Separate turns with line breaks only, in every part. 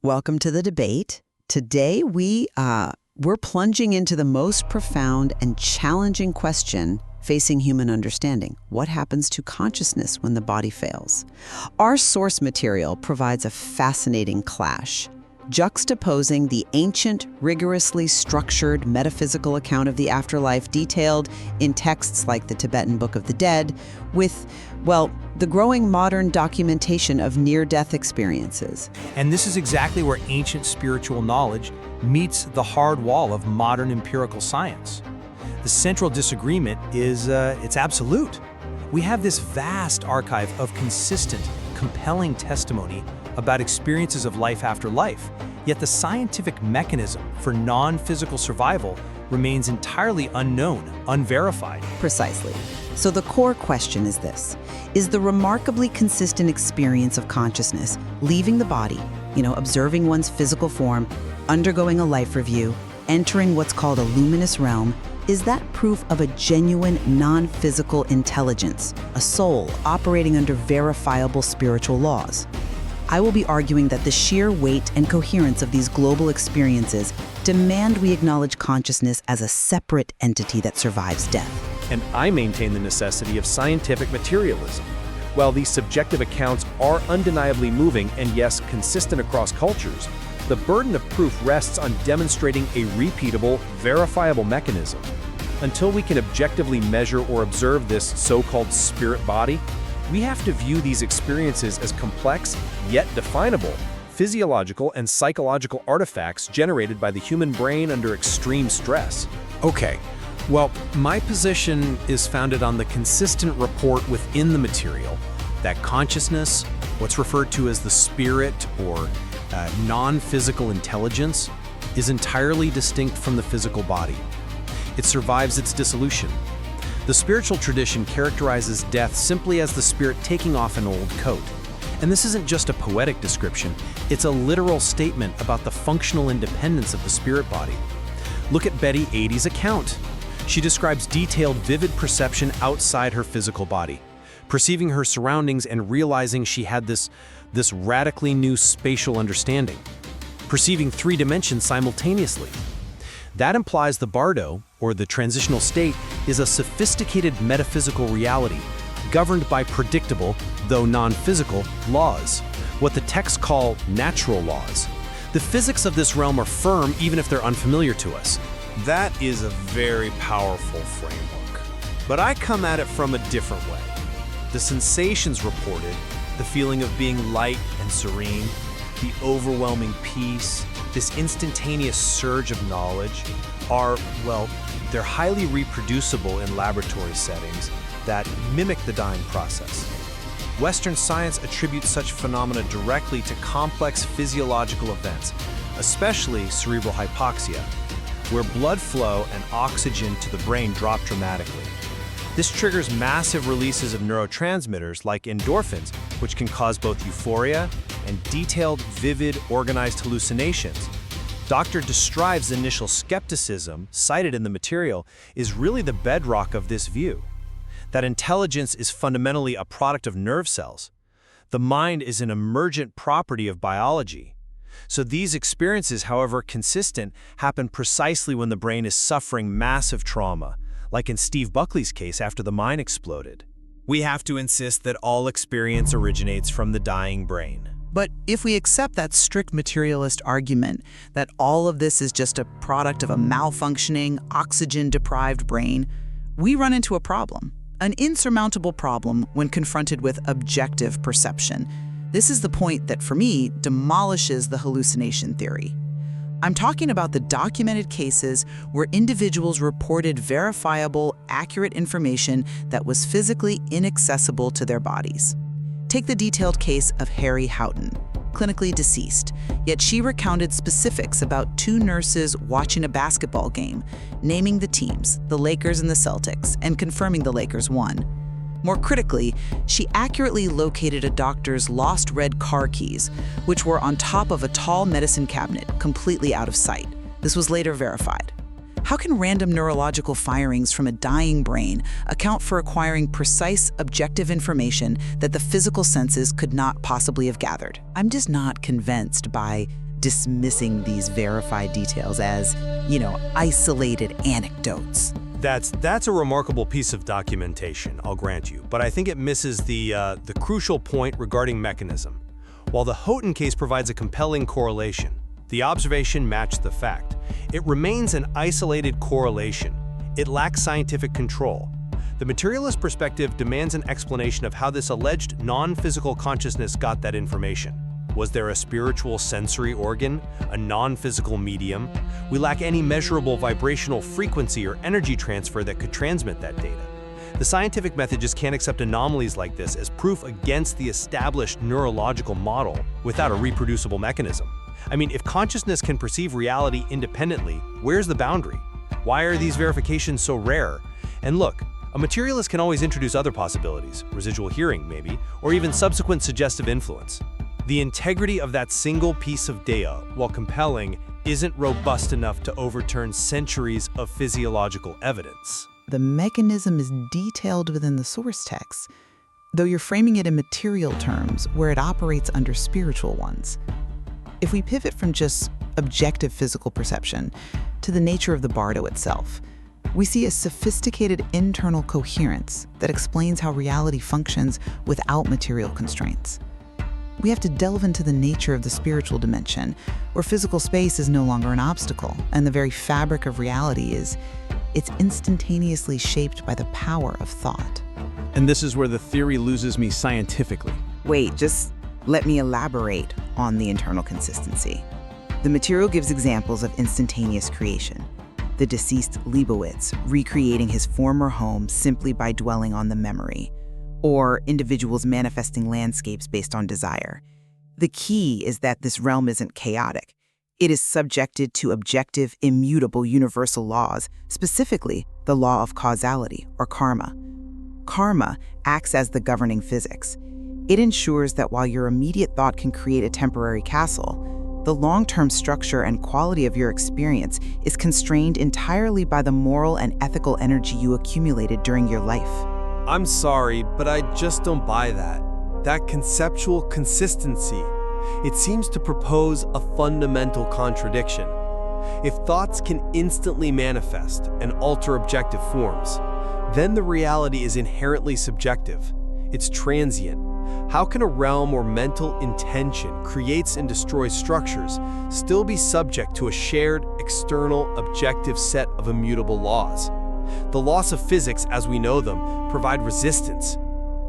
Welcome to the debate. Today we're plunging into the most profound and challenging question facing human understanding. What happens to consciousness when the body fails? Our source material provides a fascinating clash, juxtaposing the ancient, rigorously structured metaphysical account of the afterlife detailed in texts like the Tibetan Book of the Dead with, well, the growing modern documentation of near-death experiences.
And this is exactly where ancient spiritual knowledge meets the hard wall of modern empirical science. The central disagreement is it's absolute. We have this vast archive of consistent, compelling testimony about experiences of life after life, yet the scientific mechanism for non-physical survival remains entirely unknown, unverified.
Precisely. So the core question is this: is the remarkably consistent experience of consciousness, leaving the body, observing one's physical form, undergoing a life review, entering what's called a luminous realm, is that proof of a genuine non-physical intelligence, a soul operating under verifiable spiritual laws? I will be arguing that the sheer weight and coherence of these global experiences demand we acknowledge consciousness as a separate entity that survives death.
And I maintain the necessity of scientific materialism. While these subjective accounts are undeniably moving and, yes, consistent across cultures, the burden of proof rests on demonstrating a repeatable, verifiable mechanism. Until we can objectively measure or observe this so-called spirit body, we have to view these experiences as complex, yet definable, physiological and psychological artifacts generated by the human brain under extreme stress.
Okay, well, my position is founded on the consistent report within the material that consciousness, what's referred to as the spirit or non-physical intelligence, is entirely distinct from the physical body. It survives its dissolution. The spiritual tradition characterizes death simply as the spirit taking off an old coat. And this isn't just a poetic description, it's a literal statement about the functional independence of the spirit body. Look at Betty 80's account. She describes detailed, vivid perception outside her physical body, perceiving her surroundings and realizing she had this radically new spatial understanding, perceiving 3 dimensions simultaneously. That implies the bardo, or the transitional state, is a sophisticated metaphysical reality, governed by predictable, though non-physical, laws, what the texts call natural laws. The physics of this realm are firm even if they're unfamiliar to us.
That is a very powerful framework. But I come at it from a different way. The sensations reported, the feeling of being light and serene, the overwhelming peace, this instantaneous surge of knowledge are, well, they're highly reproducible in laboratory settings that mimic the dying process. Western science attributes such phenomena directly to complex physiological events, especially cerebral hypoxia, where blood flow and oxygen to the brain drop dramatically. This triggers massive releases of neurotransmitters like endorphins, which can cause both euphoria and detailed, vivid, organized hallucinations. Dr. DeStrive's initial skepticism, cited in the material, is really the bedrock of this view, that intelligence is fundamentally a product of nerve cells. The mind is an emergent property of biology. So these experiences, however consistent, happen precisely when the brain is suffering massive trauma, like in Steve Buckley's case after the mine exploded. We have to insist that all experience originates from the dying brain.
But if we accept that strict materialist argument that all of this is just a product of a malfunctioning, oxygen-deprived brain, we run into a problem, an insurmountable problem when confronted with objective perception. This is the point that, for me, demolishes the hallucination theory. I'm talking about the documented cases where individuals reported verifiable, accurate information that was physically inaccessible to their bodies. Take the detailed case of Harry Houghton, clinically deceased, yet she recounted specifics about 2 nurses watching a basketball game, naming the teams, the Lakers and the Celtics, and confirming the Lakers won. More critically, she accurately located a doctor's lost red car keys, which were on top of a tall medicine cabinet, completely out of sight. This was later verified. How can random neurological firings from a dying brain account for acquiring precise, objective information that the physical senses could not possibly have gathered? I'm just not convinced by dismissing these verified details as, isolated anecdotes.
That's a remarkable piece of documentation, I'll grant you, but I think it misses the crucial point regarding mechanism. While the Houghton case provides a compelling correlation, the observation matched the fact. It remains an isolated correlation. It lacks scientific control. The materialist perspective demands an explanation of how this alleged non-physical consciousness got that information. Was there a spiritual sensory organ, a non-physical medium? We lack any measurable vibrational frequency or energy transfer that could transmit that data. The scientific method just can't accept anomalies like this as proof against the established neurological model without a reproducible mechanism. I mean, if consciousness can perceive reality independently, where's the boundary? Why are these verifications so rare? And look, a materialist can always introduce other possibilities, residual hearing maybe, or even subsequent suggestive influence. The integrity of that single piece of data, while compelling, isn't robust enough to overturn centuries of physiological evidence.
The mechanism is detailed within the source text, though you're framing it in material terms where it operates under spiritual ones. If we pivot from just objective physical perception to the nature of the bardo itself, we see a sophisticated internal coherence that explains how reality functions without material constraints. We have to delve into the nature of the spiritual dimension, where physical space is no longer an obstacle, and the very fabric of reality it's instantaneously shaped by the power of thought.
And this is where the theory loses me scientifically.
Wait, just let me elaborate on the internal consistency. The material gives examples of instantaneous creation. The deceased Leibowitz recreating his former home simply by dwelling on the memory, or individuals manifesting landscapes based on desire. The key is that this realm isn't chaotic. It is subjected to objective, immutable universal laws, specifically the law of causality, or karma. Karma acts as the governing physics. It ensures that while your immediate thought can create a temporary castle, the long-term structure and quality of your experience is constrained entirely by the moral and ethical energy you accumulated during your life.
I'm sorry, but I just don't buy that. That conceptual consistency. It seems to propose a fundamental contradiction. If thoughts can instantly manifest and alter objective forms, then the reality is inherently subjective. It's transient. How can a realm where mental intention creates and destroys structures still be subject to a shared, external, objective set of immutable laws? The laws of physics, as we know them, provide resistance.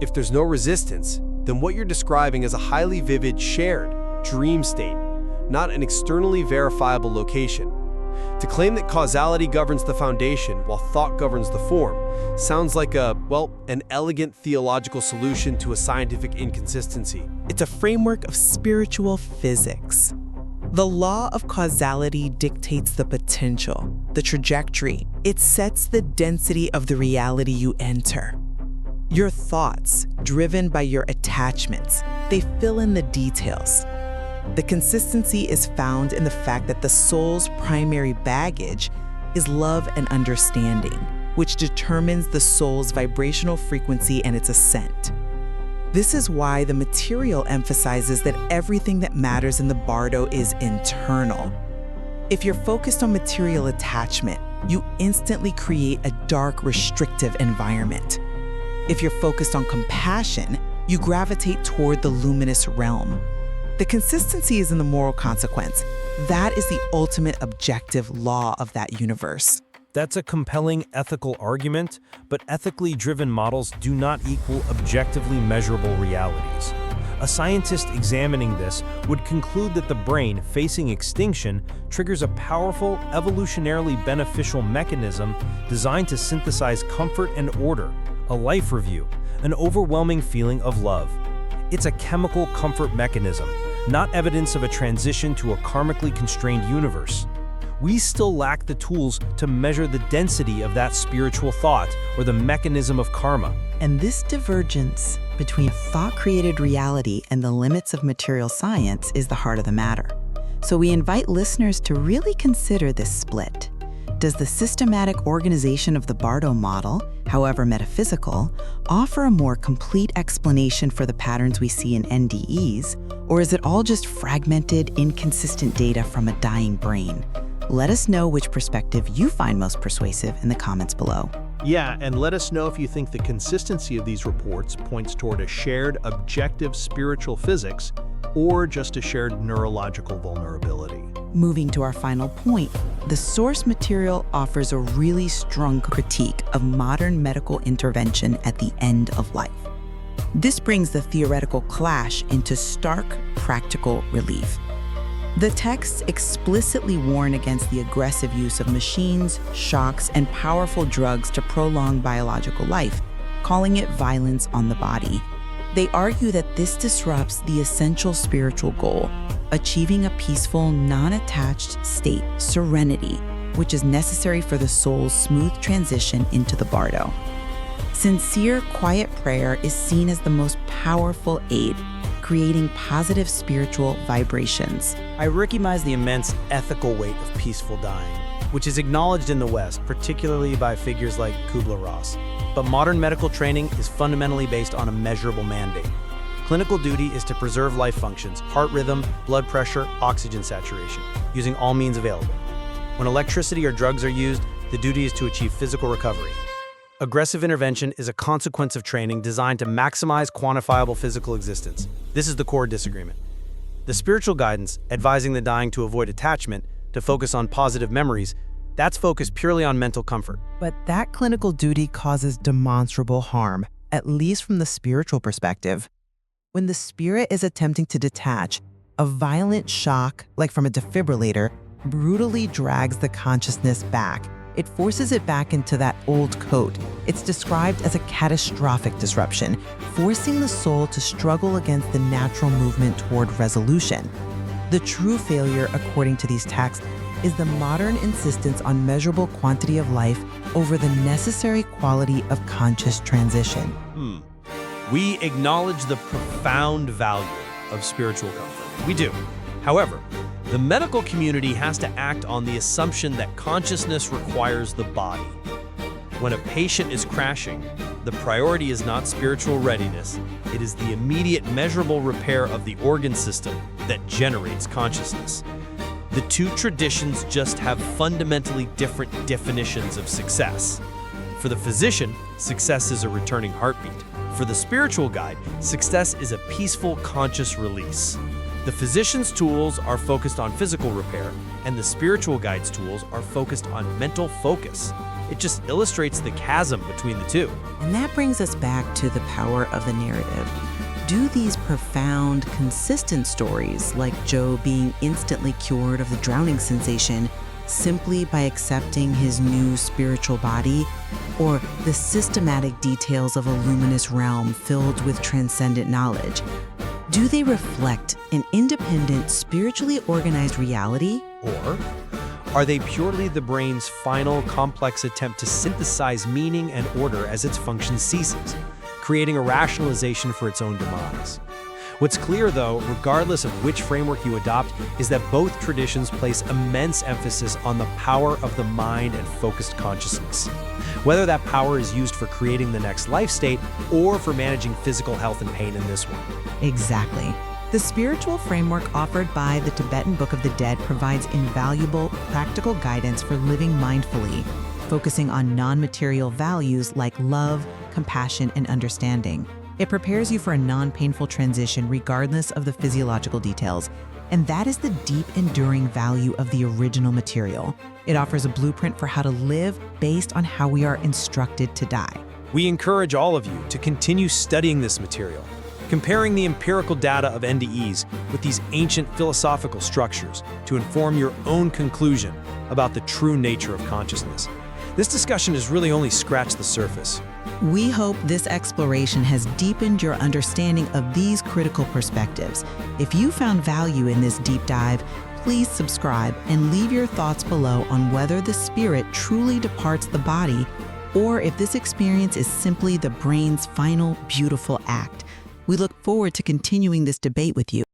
If there's no resistance, then what you're describing is a highly vivid, shared dream state, not an externally verifiable location. To claim that causality governs the foundation while thought governs the form sounds like an elegant theological solution to a scientific inconsistency.
It's a framework of spiritual physics. The law of causality dictates the potential, the trajectory. It sets the density of the reality you enter. Your thoughts, driven by your attachments, they fill in the details. The consistency is found in the fact that the soul's primary baggage is love and understanding, which determines the soul's vibrational frequency and its ascent. This is why the material emphasizes that everything that matters in the bardo is internal. If you're focused on material attachment, you instantly create a dark, restrictive environment. If you're focused on compassion, you gravitate toward the luminous realm. The consistency is in the moral consequence. That is the ultimate objective law of that universe.
That's a compelling ethical argument, but ethically driven models do not equal objectively measurable realities. A scientist examining this would conclude that the brain, facing extinction, triggers a powerful, evolutionarily beneficial mechanism designed to synthesize comfort and order, a life review, an overwhelming feeling of love. It's a chemical comfort mechanism, not evidence of a transition to a karmically constrained universe. We still lack the tools to measure the density of that spiritual thought or the mechanism of karma.
And this divergence between thought-created reality and the limits of material science is the heart of the matter. So we invite listeners to really consider this split. Does the systematic organization of the Bardo model however metaphysical, offer a more complete explanation for the patterns we see in NDEs, or is it all just fragmented, inconsistent data from a dying brain? Let us know which perspective you find most persuasive in the comments below.
Yeah, and let us know if you think the consistency of these reports points toward a shared objective spiritual physics or just a shared neurological vulnerability.
Moving to our final point, the source material offers a really strong critique of modern medical intervention at the end of life. This brings the theoretical clash into stark, practical relief. The texts explicitly warn against the aggressive use of machines, shocks, and powerful drugs to prolong biological life, calling it violence on the body. They argue that this disrupts the essential spiritual goal, achieving a peaceful, non-attached state, serenity, which is necessary for the soul's smooth transition into the bardo. Sincere, quiet prayer is seen as the most powerful aid, creating positive spiritual vibrations.
I recognize the immense ethical weight of peaceful dying, which is acknowledged in the West, particularly by figures like Kubler-Ross. But modern medical training is fundamentally based on a measurable mandate. Clinical duty is to preserve life functions, heart rhythm, blood pressure, oxygen saturation, using all means available. When electricity or drugs are used, the duty is to achieve physical recovery. Aggressive intervention is a consequence of training designed to maximize quantifiable physical existence. This is the core disagreement. The spiritual guidance, advising the dying to avoid attachment, to focus on positive memories, that's focused purely on mental comfort.
But that clinical duty causes demonstrable harm, at least from the spiritual perspective. When the spirit is attempting to detach, a violent shock, like from a defibrillator, brutally drags the consciousness back. It forces it back into that old coat. It's described as a catastrophic disruption, forcing the soul to struggle against the natural movement toward resolution. The true failure, according to these texts, is the modern insistence on measurable quantity of life over the necessary quality of conscious transition.
We acknowledge the profound value of spiritual comfort. We do. However, the medical community has to act on the assumption that consciousness requires the body. When a patient is crashing, the priority is not spiritual readiness, it is the immediate measurable repair of the organ system that generates consciousness. The two traditions just have fundamentally different definitions of success. For the physician, success is a returning heartbeat. For the spiritual guide, success is a peaceful, conscious release. The physician's tools are focused on physical repair, and the spiritual guide's tools are focused on mental focus. It just illustrates the chasm between the two.
And that brings us back to the power of the narrative. Do these profound, consistent stories, like Joe being instantly cured of the drowning sensation simply by accepting his new spiritual body, or the systematic details of a luminous realm filled with transcendent knowledge, do they reflect an independent, spiritually organized reality?
Or are they purely the brain's final, complex attempt to synthesize meaning and order as its function ceases, creating a rationalization for its own demise? What's clear, though, regardless of which framework you adopt, is that both traditions place immense emphasis on the power of the mind and focused consciousness. Whether that power is used for creating the next life state or for managing physical health and pain in this one.
Exactly. The spiritual framework offered by the Tibetan Book of the Dead provides invaluable, practical guidance for living mindfully, focusing on non-material values like love, compassion, and understanding. It prepares you for a non-painful transition regardless of the physiological details, and that is the deep, enduring value of the original material. It offers a blueprint for how to live based on how we are instructed to die.
We encourage all of you to continue studying this material, comparing the empirical data of NDEs with these ancient philosophical structures to inform your own conclusion about the true nature of consciousness. This discussion has really only scratched the surface.
We hope this exploration has deepened your understanding of these critical perspectives. If you found value in this deep dive, please subscribe and leave your thoughts below on whether the spirit truly departs the body or if this experience is simply the brain's final beautiful act. We look forward to continuing this debate with you.